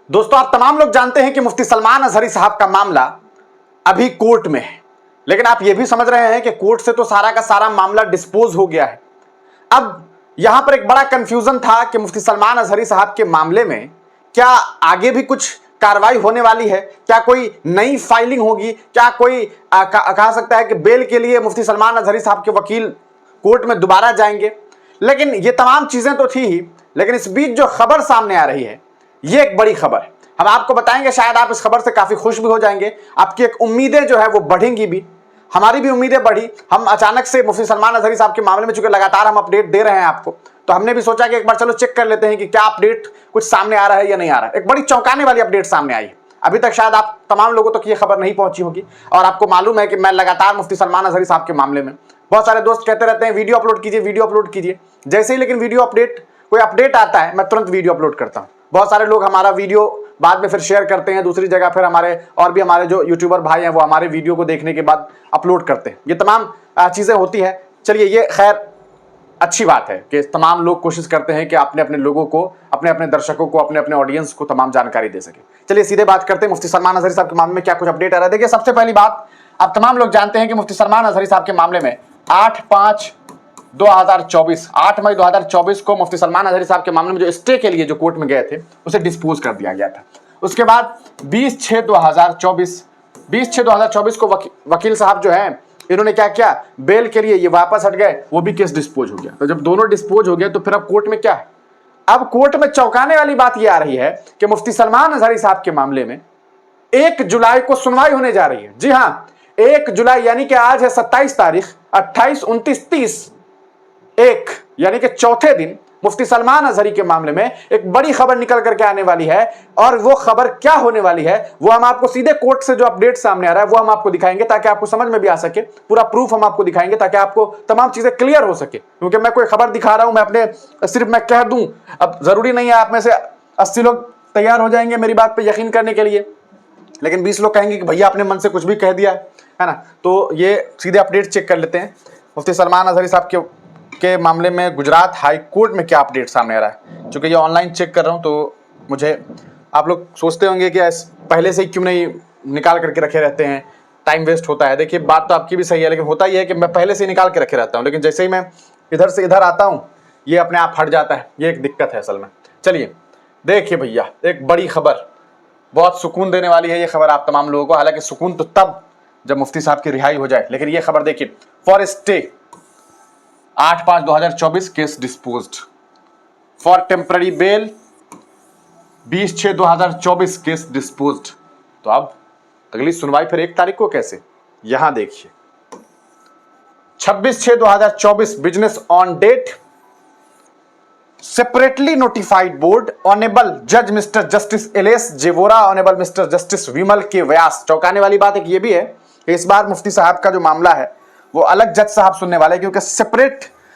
दोस्तों, आप तमाम लोग जानते हैं कि मुफ्ती सलमान अजहरी साहब का मामला अभी कोर्ट में है, लेकिन आप यह भी समझ रहे हैं कि कोर्ट से तो सारा का सारा मामला डिस्पोज हो गया है। अब यहां पर एक बड़ा कंफ्यूजन था कि मुफ्ती सलमान अजहरी साहब के मामले में क्या आगे भी कुछ कार्रवाई होने वाली है, क्या कोई नई फाइलिंग होगी, क्या कोई कहा सकता है कि बेल के लिए मुफ्ती सलमान अजहरी साहब के वकील कोर्ट में दोबारा जाएंगे। लेकिन ये तमाम चीजें तो थी ही, लेकिन इस बीच जो खबर सामने आ रही है ये एक बड़ी खबर है। हम आपको बताएंगे, शायद आप इस खबर से काफी खुश भी हो जाएंगे, आपकी एक उम्मीदें जो है वो बढ़ेंगी भी, हमारी भी उम्मीदें बढ़ी। हम अचानक से मुफ्ती सलमान अजहरी साहब के मामले में चूंकि लगातार हम अपडेट दे रहे हैं आपको, तो हमने भी सोचा कि एक बार चलो चेक कर लेते हैं कि क्या अपडेट कुछ सामने आ रहा है या नहीं आ रहा है। एक बड़ी चौंकाने वाली अपडेट सामने आई है। अभी तक शायद आप तमाम लोगों तक ये खबर नहीं पहुंची होगी, और आपको मालूम है कि मैं लगातार मुफ्ती सलमान अजहरी साहब के मामले में, बहुत सारे दोस्त कहते रहते हैं वीडियो अपलोड कीजिए, वीडियो अपलोड कीजिए। जैसे ही लेकिन कोई अपडेट आता है, मैं तुरंत वीडियो अपलोड करता हूं। बहुत सारे लोग हमारा वीडियो बाद में फिर शेयर करते हैं दूसरी जगह, फिर हमारे जो यूट्यूबर भाई हैं वो हमारे वीडियो को देखने के बाद अपलोड करते हैं। ये तमाम चीजें होती है। चलिए, ये खैर अच्छी बात है कि तमाम लोग कोशिश करते हैं कि अपने अपने लोगों को, अपने अपने दर्शकों को, अपने अपने ऑडियंस को तमाम जानकारी दे सके। चलिए सीधे बात करते हैं मुफ्ती सलमान अजहरी साहब के मामले में क्या कुछ अपडेट आ रहा है। देखिए, सबसे पहली बात, आप तमाम लोग जानते हैं कि मुफ्ती सलमान अजहरी साहब के मामले में 8 मई 2024 को मुफ्ती सलमान अजहरी साहब के मामले में जो स्टे के लिए जो कोर्ट में गए थे उसे डिस्पोज कर दिया गया था। उसके बाद 20/6/2024 को वकील साहब जो हैं इन्होंने क्या किया, बेल के लिए ये वापस हट गए, वो भी केस डिस्पोज हो गया। तो जब दोनों डिस्पोज हो गए तो फिर अब कोर्ट में क्या है? अब कोर्ट में चौंकाने वाली बात ये आ रही है कि मुफ्ती सलमान अजहरी साहब के मामले में 1 जुलाई को सुनवाई होने जा रही है। जी हां, 1 जुलाई यानी कि आज है 27 तारीख, 28, 29, 30, 1 यानी कि चौथे दिन मुफ्ती सलमान अजहरी के मामले में एक बड़ी खबर निकल करके आने वाली है। और वो खबर क्या होने वाली है वो हम आपको सीधे कोर्ट से जो अपडेट सामने आ रहा है वो हम आपको दिखाएंगे, ताकि आपको समझ में भी आ सके। पूरा प्रूफ हम आपको दिखाएंगे ताकि आपको तमाम चीजें क्लियर हो सके। क्योंकि मैं कोई खबर दिखा रहा हूं, सिर्फ मैं कह दूं, अब जरूरी नहीं है आप में से 80 लोग तैयार हो जाएंगे मेरी बात पर यकीन करने के लिए, लेकिन 20 लोग कहेंगे कि भैया आपने मन से कुछ भी कह दिया है ना। तो ये सीधे अपडेट चेक कर लेते हैं मुफ्ती सलमान अजहरी साहब के मामले में गुजरात हाई कोर्ट में क्या अपडेट सामने आ रहा है। चूंकि ये ऑनलाइन चेक कर रहा हूं तो मुझे, आप लोग सोचते होंगे कि पहले से ही क्यों नहीं निकाल करके रखे रहते हैं, टाइम वेस्ट होता है। देखिए, बात तो आपकी भी सही है, लेकिन होता ही है कि मैं पहले से ही निकाल के रखे रहता हूं, लेकिन जैसे ही मैं इधर से इधर आता हूं ये अपने आप हट जाता है। ये एक दिक्कत है असल में। चलिए देखिए भैया, एक बड़ी खबर, बहुत सुकून देने वाली है ये खबर आप तमाम लोगों को। हालांकि सुकून तो तब जब मुफ्ती साहब की रिहाई हो जाए, लेकिन ये खबर देखिए, for stay 8/5/2024 case disposed, for temporary bail 20/6/2024 case disposed. तो अब अगली सुनवाई फिर 1 तारीख को कैसे, यहां देखिए 26/6/2024 business on date, separately notified board, honourable जज मिस्टर जस्टिस एलेस जेवोरा, honourable mister justice Vimal K Vyas. चौंकाने वाली बात एक ये भी है कि इस बार मुफ्ती साहब का जो मामला है वो अलग जज साहब सुनने वाले हैं, क्योंकि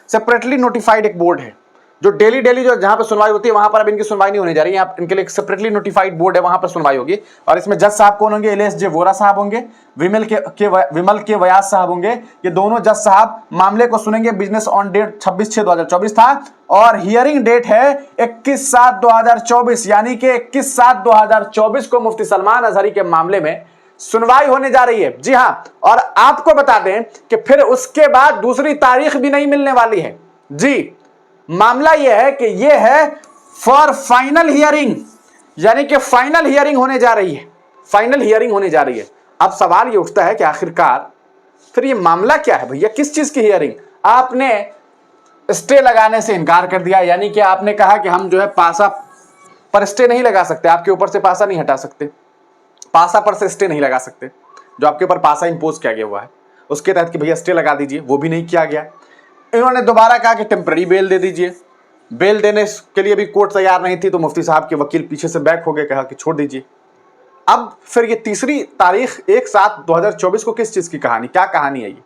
सेपरेटली नोटिफाइड एक बोर्ड है जो डेली जो जहां पर सुनवाई होती है वहां पर अब इनकी सुनवाई नहीं होने जा रही है। यहाँ इनके लिए एक सेपरेटली नोटिफाइड बोर्ड है, वहां पर सुनवाई होगी। और इसमें जज साहब कौन होंगे? एलेस जे वोरा साहब होंगे, विमल के व्यास साहब होंगे। ये दोनों जज साहब मामले को सुनेंगे। बिजनेस ऑन डेट 26/6/2024 था और हियरिंग डेट है 21/7/2024, यानी कि 21/7/2024 को मुफ्ती सलमान अजहरी के मामले में सुनवाई होने जा रही है। जी हां, और आपको बता दें कि फिर उसके बाद दूसरी तारीख भी नहीं मिलने वाली है। जी, मामला यह है कि यह है फॉर फाइनल हियरिंग, यानी कि फाइनल हियरिंग होने जा रही है, फाइनल हियरिंग होने जा रही है। अब सवाल यह उठता है कि आखिरकार फिर यह मामला क्या है भैया, किस चीज की हियरिंग? आपने स्टे लगाने से इनकार कर दिया, यानी कि आपने कहा कि हम जो है पासा पर स्टे नहीं लगा सकते, आपके ऊपर से पासा नहीं हटा सकते, पासा पर से स्टे नहीं लगा सकते। जो आपके ऊपर पासा इंपोज किया गया हुआ है उसके तहत कि भैया स्टे लगा दीजिए, वो भी नहीं किया गया। इन्होंने दोबारा कहा कि टेम्पररी बेल दे दीजिए। बेल देने के लिए भी कोर्ट तैयार नहीं थी, तो मुफ्ती साहब के वकील पीछे से बैक हो गए, कहा कि छोड़ दीजिए। अब फिर ये तीसरी तारीख 1/7/2024 को किस चीज की कहानी, क्या कहानी है? ये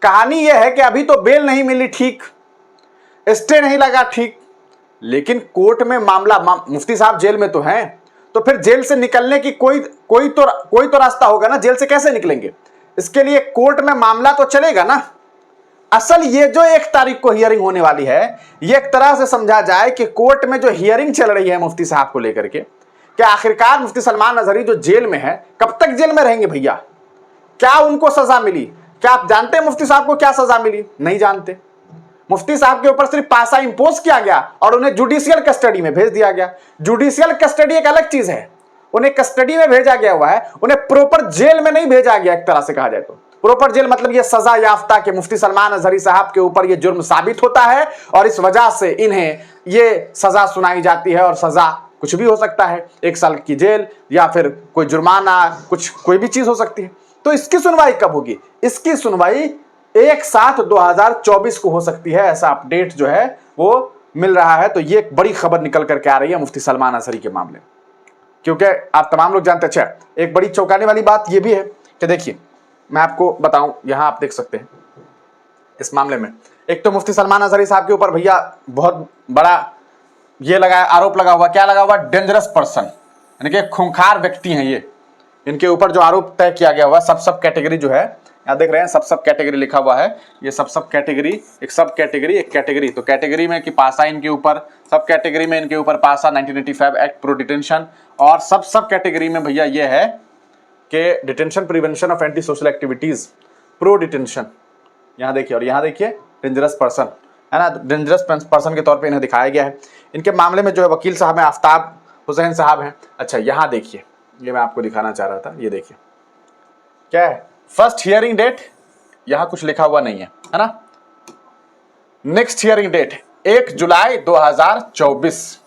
कहानी यह है कि अभी तो बेल नहीं मिली, ठीक, स्टे नहीं लगा, ठीक, लेकिन कोर्ट में मामला, मुफ्ती साहब जेल में तो हैं, तो फिर जेल से निकलने की कोई तो रास्ता होगा ना। जेल से कैसे निकलेंगे? इसके लिए कोर्ट में मामला तो चलेगा ना। असल ये जो 1 तारीख को हियरिंग होने वाली है, ये एक तरह से समझा जाए कि कोर्ट में जो हियरिंग चल रही है मुफ्ती साहब को लेकर के, कि आखिरकार मुफ्ती सलमान अजहरी जो जेल में है, कब तक जेल में रहेंगे भैया? क्या उनको सजा मिली? क्या आप जानते हैं मुफ्ती साहब को क्या सजा मिली? नहीं जानते। मुफ्ती साहब के ऊपर सिर्फ पासा इंपोज किया गया और उन्हें जुडिशियल कस्टडी में भेज दिया गया। जुडिशियल कस्टडी एक अलग चीज है, उन्हें कस्टडी में भेजा गया हुआ है, उन्हें प्रॉपर जेल में नहीं भेजा गया। एक तरह से कहा जाए तो प्रॉपर जेल मतलब यह सजा याफ्ता के मुफ्ती सलमान अजहरी साहब के ऊपर यह जुर्म साबित होता है और इस वजह से इन्हें यह सजा सुनाई जाती है। और सजा कुछ भी हो सकता है, 1 साल की जेल या फिर कोई जुर्माना, कुछ कोई भी चीज हो सकती है। तो इसकी सुनवाई कब होगी? इसकी सुनवाई 1/7/2024 को हो सकती है, ऐसा अपडेट जो है वो मिल रहा है। तो ये एक बड़ी खबर निकल करके आ रही है मुफ्ती सलमान अजहरी के मामले में, क्योंकि आप तमाम लोग जानते हैं। अच्छा, एक बड़ी चौंकाने वाली बात यह भी है कि देखिए, मैं आपको बताऊं, यहां आप देख सकते हैं इस मामले में एक तो मुफ्ती सलमान अजहरी साहब के ऊपर भैया बहुत बड़ा ये आरोप लगा हुआ। क्या लगा हुआ? डेंजरस पर्सन, यानी कि खूंखार व्यक्ति हैं ये। इनके ऊपर जो आरोप तय किया गया हुआ, सब कैटेगरी जो है, यहाँ देख रहे हैं सब कैटेगरी लिखा हुआ है। ये सब कैटेगरी, एक सब कैटेगरी, एक कैटेगरी। तो कैटेगरी में कि पासा इनके ऊपर, सब कैटेगरी में इनके ऊपर पासा 1985 एक्ट प्रो डिटेंशन, और सब कैटेगरी में भैया ये है कि detention prevention of anti social activities pro detention. यहाँ देखिए, और यहाँ देखिए डेंजरस पर्सन, है ना? डेंजरस पर्सन के तौर पे इन्हें दिखाया गया है। इनके मामले में जो है वकील साहब हैं, आफ्ताब हुसैन साहब हैं। अच्छा, यहाँ देखिए, ये मैं आपको दिखाना चाह रहा था, ये देखिए क्या है, फर्स्ट हियरिंग डेट यहां कुछ लिखा हुआ नहीं है ना? नेक्स्ट हियरिंग डेट 1 जुलाई 2024।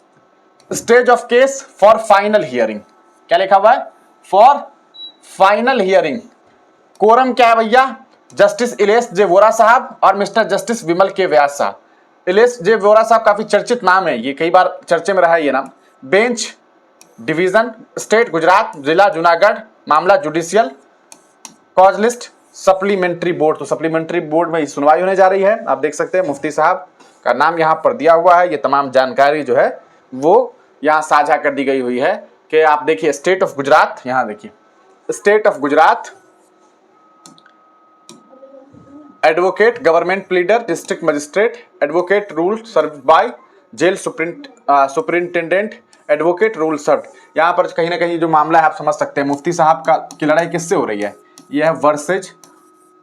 Stage of case for final hearing, क्या लिखा हुआ है? For final hearing. कोरम क्या है भैया? जस्टिस इलेश जे वोरा साहब और मिस्टर जस्टिस विमल के व्यास साहब। इलेश जे वोरा साहब काफी चर्चित नाम है, ये कई बार चर्चे में रहा है ये नाम। बेंच डिवीजन, स्टेट गुजरात, जिला जूनागढ़, मामला judicial, cause list supplementary board. तो सप्लीमेंट्री बोर्ड में सुनवाई होने जा रही है। आप देख सकते हैं मुफ्ती साहब का नाम यहाँ पर दिया हुआ है। ये तमाम जानकारी जो है वो यहाँ साझा कर दी गई हुई है कि आप देखिए, स्टेट ऑफ गुजरात, यहाँ देखिए, state of Gujarat advocate government pleader district magistrate advocate rule serve by jail superintendent advocate rule serve. यहाँ पर कहीं ना कहीं जो मामला है आप समझ सकते हैं, मुफ्ती साहब का की लड़ाई किससे हो रही है? यह है वर्सेज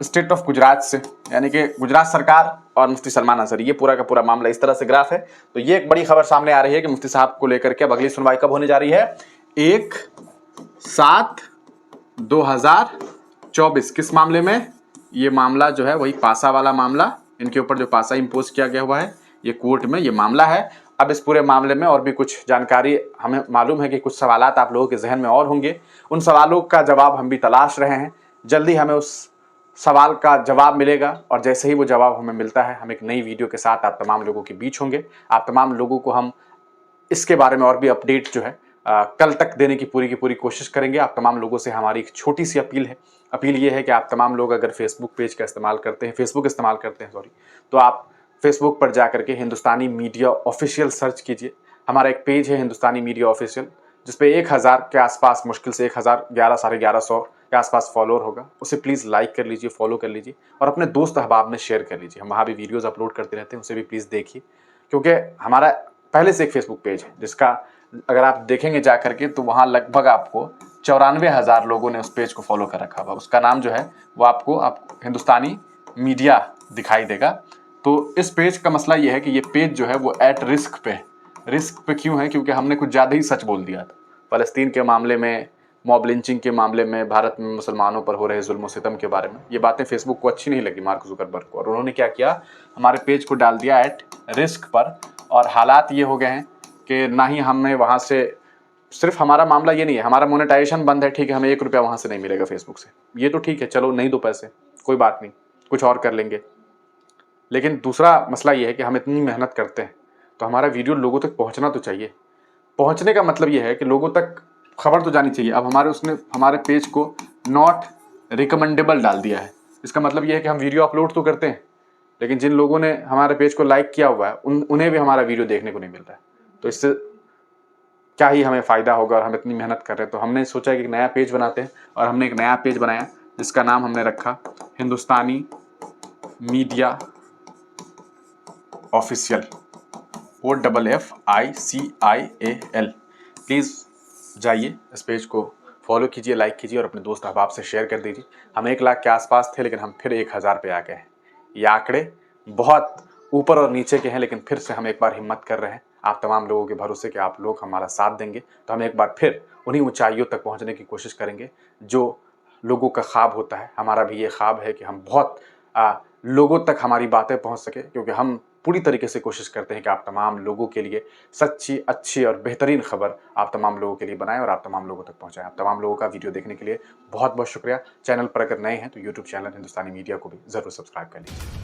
स्टेट ऑफ गुजरात से, यानी कि गुजरात सरकार और मुफ्ती सलमान अजहरी। ये पूरा का पूरा मामला इस तरह से ग्राफ है। तो ये एक बड़ी खबर सामने आ रही है कि मुफ्ती साहब को लेकर के अब अगली सुनवाई कब होने जा रही है? 1/7/2024। किस मामले में? ये मामला जो है वही पासा वाला मामला, इनके ऊपर जो पासा इंपोज किया गया हुआ है, ये कोर्ट में ये मामला है। अब इस पूरे मामले में और भी कुछ जानकारी हमें मालूम है कि कुछ सवालात आप लोगों के जहन में और होंगे, उन सवालों का जवाब हम भी तलाश रहे हैं। जल्दी हमें उस सवाल का जवाब मिलेगा और जैसे ही वो जवाब हमें मिलता है, हम एक नई वीडियो के साथ आप तमाम लोगों के बीच होंगे। आप तमाम लोगों को हम इसके बारे में और भी अपडेट जो है कल तक देने की पूरी कोशिश करेंगे। आप तमाम लोगों से हमारी एक छोटी सी अपील है। अपील ये है कि आप तमाम लोग अगर फेसबुक पेज का इस्तेमाल करते हैं, तो आप फेसबुक पर जाकर के हिंदुस्तानी मीडिया ऑफिशियल सर्च कीजिए। हमारा एक पेज है हिंदुस्तानी मीडिया ऑफिशियल, जिसपे 1000 के आसपास, मुश्किल से 1011 1150 के आसपास फॉलोअर होगा। उसे प्लीज़ लाइक कर लीजिए, फॉलो कर लीजिए और अपने दोस्त अहबाब में शेयर कर लीजिए। हम वहाँ भी वीडियोज़ अपलोड करते रहते हैं, उसे भी प्लीज़ देखिए, क्योंकि हमारा पहले से एक फेसबुक पेज है जिसका अगर आप देखेंगे जा करके तो वहाँ लगभग आपको 94,000 लोगों ने उस पेज को फॉलो कर रखा हुआ। उसका नाम जो है वो आपको हिंदुस्तानी मीडिया दिखाई देगा। तो इस पेज का मसला ये है कि ये पेज जो है वो एट रिस्क पे क्यों है? क्योंकि हमने कुछ ज़्यादा ही सच बोल दिया था फ़लस्तीन के मामले में, मॉब लिंचिंग के मामले में, भारत में मुसलमानों पर हो रहे जुल्म सितम के बारे में। ये बातें फेसबुक को अच्छी नहीं लगी, मार्क जुकरबर्ग को, और उन्होंने क्या किया, हमारे पेज को डाल दिया एट रिस्क पर। और हालात ये हो गए हैं कि ना ही हमें वहाँ से, सिर्फ हमारा मामला ये नहीं है, हमारा मोनेटाइजेशन बंद है, ठीक है, हमें 1 रुपया वहाँ से नहीं मिलेगा फेसबुक से, ये तो ठीक है, चलो नहीं दो पैसे, कोई बात नहीं, कुछ और कर लेंगे। लेकिन दूसरा मसला ये है कि हम इतनी मेहनत करते हैं तो हमारा वीडियो लोगों तक पहुँचना तो चाहिए। पहुँचने का मतलब ये है कि लोगों तक खबर तो जानी चाहिए। अब उसने हमारे पेज को नॉट रिकमेंडेबल डाल दिया है। इसका मतलब ये है कि हम वीडियो अपलोड तो करते हैं, लेकिन जिन लोगों ने हमारे पेज को लाइक किया हुआ है उन्हें भी हमारा वीडियो देखने को नहीं मिल रहा है। तो इससे क्या ही हमें फ़ायदा होगा? और हम इतनी मेहनत कर रहे हैं। तो हमने सोचा कि एक नया पेज बनाते हैं, और हमने एक नया पेज बनाया जिसका नाम हमने रखा हिंदुस्तानी मीडिया ऑफिशियल, OFFICIAL। प्लीज़ जाइए इस पेज को फॉलो कीजिए, लाइक कीजिए और अपने दोस्त अहबाब से शेयर कर दीजिए। हम 1 लाख के आसपास थे, लेकिन हम फिर 1000 पे आ गए हैं। ये आंकड़े बहुत ऊपर और नीचे के हैं, लेकिन फिर से हम एक बार हिम्मत कर रहे हैं आप तमाम लोगों के भरोसे कि आप लोग हमारा साथ देंगे, तो हम एक बार फिर उन्हीं ऊंचाइयों तक पहुंचने की कोशिश करेंगे जो लोगों का ख्वाब होता है। हमारा भी ये ख्वाब है कि हम बहुत लोगों तक हमारी बातें पहुंच सके, क्योंकि हम पूरी तरीके से कोशिश करते हैं कि आप तमाम लोगों के लिए सच्ची, अच्छी और बेहतरीन खबर आप तमाम लोगों के लिए बनाएं और आप तमाम लोगों तक पहुंचाएं। आप तमाम लोगों का वीडियो देखने के लिए बहुत बहुत शुक्रिया। चैनल पर अगर नए हैं तो यूट्यूब चैनल हिंदुस्तानी मीडिया को भी ज़रूर सब्सक्राइब कर लीजिए।